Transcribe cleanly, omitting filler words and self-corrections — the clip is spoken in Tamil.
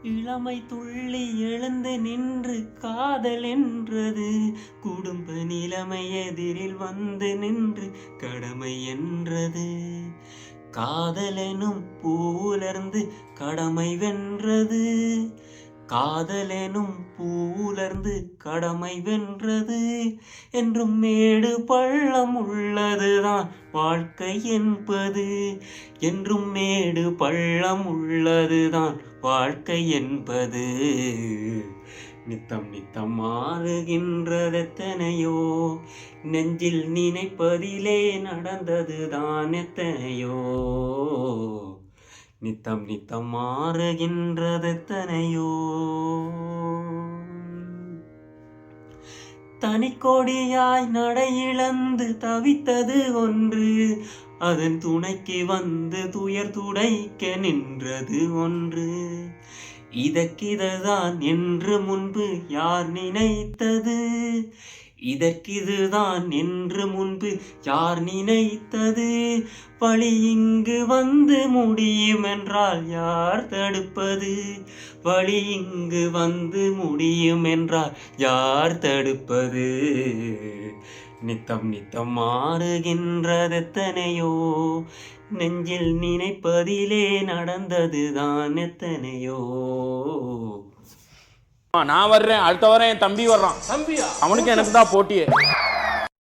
இளமை துள்ளி எழுந்து நின்று காதல் என்றது, குடும்ப நிலைமை எதிரில் வந்து நின்று கடமை என்றது. காதலெனும் பூலர்ந்து கடமை வென்றது, காதலெனும் பூலர்ந்து கடமை வென்றது. என்றும் மேடு பள்ளம் உள்ளதுதான் வாழ்க்கை என்பது, என்றும் மேடு பள்ளம் உள்ளதுதான் வாழ்க்கை என்பது. நித்தம் நித்தம் மாறுகின்றதெத்தனையோ, நெஞ்சில் நினைப்பதிலே நடந்ததுதான் எத்தனையோ. நித்தம் நித்தம் மாறுகின்றதெத்தனையோ. தனிக்கொடியாய் நடையிழந்து தவித்தது ஒன்று, அதன் துணைக்கு வந்து துயர் துடைக்க நின்றது ஒன்று. இதற்கிதுதான் என்று முன்பு யார் நினைத்தது, இதற்கிதுதான் என்று முன்பு யார் நினைத்தது. வழி இங்கு வந்து முடியும் என்றால் யார் தடுப்பது, வழி இங்கு வந்து முடியும் என்றால் யார் தடுப்பது. நித்தம் நித்தம் மாறுகின்றதெத்தனையோ, நெஞ்சில் நினைப்பதிலே நடந்ததுதான் எத்தனையோ. நான் வர்றேன், அடுத்த வாரம் என் தம்பி வர்றான். தம்பியா? அவனுக்கு எனக்கு தான் போட்டியே.